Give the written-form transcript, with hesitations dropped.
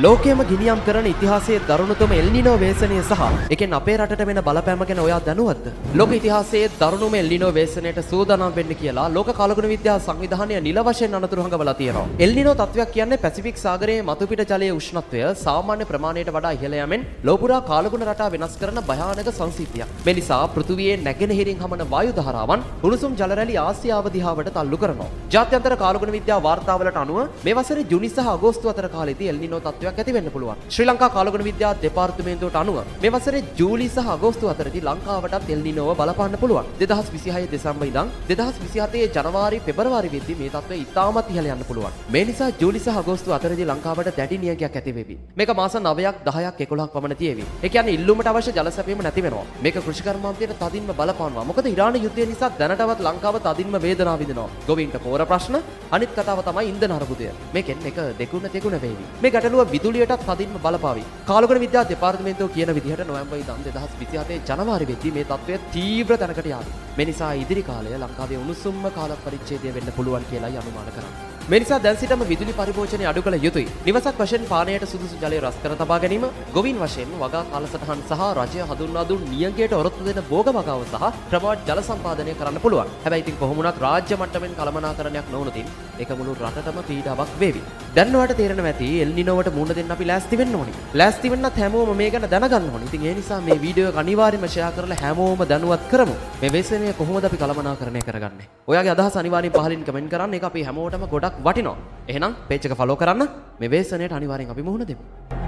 ලෝකයේම ගිනියම් කරන ඉතිහාසයේ දරුණුතම එල්නිනෝ වේසනය සහ එකෙන් අපේ රටට වෙන බලපෑම ගැන ඔයා දැනුවත්ද? ලෝක ඉතිහාසයේ දරුණුම එල්නිනෝ වේසනයට සූදානම් වෙන්න කියලා ලෝක කාලගුණ විද්‍යා සංවිධානය නිල වශයෙන් අනතුරු හංගවලා තියෙනවා. එල්නිනෝ තත්ත්වයක් කියන්නේ පැසිෆික් සාගරයේ මතුපිට ජලයේ උෂ්ණත්වය සාමාන්‍ය ප්‍රමාණයට වඩා ඉහළ යමින් ලෝපුරා කාලගුණ රටා වෙනස් කරන භයානක සංසිද්ධියක්. මේ නිසා පෘථිවියේ නැගෙනහිරින් හමන වායු ධාරාවන් උණුසුම් ජල රැලි ආසියාව දිහාවට තල්ලු කරනවා. ජාත්‍යන්තර කාලගුණ විද්‍යා වාර්තාවලට අනුව මේ වසරේ ජූනි සහ අගෝස්තු අතර කාලෙදී එල්නිනෝ තත්ත්වයක් ඇති වෙන්න පුළුවන්. ශ්‍රී ලංකා කාලගුණ විද්‍යා දෙපාර්තමේන්තුවට අනුව මේ වසරේ ජූලි සහ අගෝස්තු අතරදී ලංකාවටත් එල්නිනෝව බලපාන්න පුළුවන්. 2026 දෙසැම්බර් ඉඳන් 2027 ජනවාරි පෙබරවාරි වෙද්දී මේ තත්ත්වය ඉතාමත් ඉහළ යන්න පුළුවන්. මේ නිසා ජූලි සහ අගෝස්තු අතරදී ලංකාවට දැඩි නියගයක් ඇති වෙවි. මේක මාස 9ක් 10ක් 11ක් පමණ තියෙවි. ඒ කියන්නේ ඉල්ලුමට අවශ්‍ය ජල සැපයීම නැති වෙනවා. මේක කෘෂිකර්මාන්තයට තදින්ම බලපානවා. මොකද ඉරාන යුද්ධය නිසා දැනටවත් ලංකාව තදින්ම වේදනාව විඳිනවා. ගොවීන්ට පෝර ප්‍රශ්න, අනිත් කතාව තමයි ඉන්ධන අර්බුදය. මේකෙන් එක දෙගුණ වේවි. මේ ගැටලුව විදුලියටත් තදින්ම බලපාවි. කාලගුණ විද්‍යා දෙපාර්තමේන්තුව කියන විදිහට නොවැම්බර් ඉඳන් 2027 ජනවාරි වෙද්දී මේ තත්ත්වය තීව්‍ර තැනකට යාවි. මේ නිසා ඉදිරි කාලය ලංකාවේ උණුසුම්ම කාල පරිච්ඡේදය වෙන්න පුළුවන් කියලායි අනුමාන කරන්නේ. මේ නිසා දැන් සිටම විදුලි පරිභෝජනය අඩු කළ යුතුයි. නිවසක් වශයෙන් පානයට සුදුසු ජලය රස කර තබා ගැනීම, ගොවීන් වශයෙන් වගා කාලසටහන් සහ රජය හඳුන්වා දුන් නියඟයට ඔරොත්තු දෙන භෝග වගාව සහ ප්‍රමාණ ජල සම්පාදනය කරන්න පුළුවන්. හැබැයි ඉතින් කොහොම වුණත් රාජ්‍ය මට්ටමින් කළමනාකරණයක් නොවුනොතින් ඒක මුළු රටටම පීඩාවක් වේවි. දැන් ඔයාලට තේරෙනවා ඇති එල්නිනෝවට මුහුණ දෙන්න අපි ලෑස්ති වෙන්න ඕනි. ලෑස්ති වෙන්නත් හැමෝම මේ ගැන දැනගන්න ඕනි. ඉතින් ඒ නිසා මේ වීඩියෝ එක අනිවාර්යයෙන්ම ෂෙයා කරලා හැමෝම දැනුවත් කරමු. මේ වේසනය කොහොමද අපි කළමනාකරණය කරගන්නේ? ඔයාගේ අදහස් අනිවාර්යෙන් පහලින් කමෙන්ට් කරන්න. ඒක අපි හැමෝටම ගොඩක් වටිනවා. එහෙනම් පේජ් එක ෆලෝ කරන්න. මේ වේසනයට අනිවාර්යෙන් අපි මුහුණ දෙමු.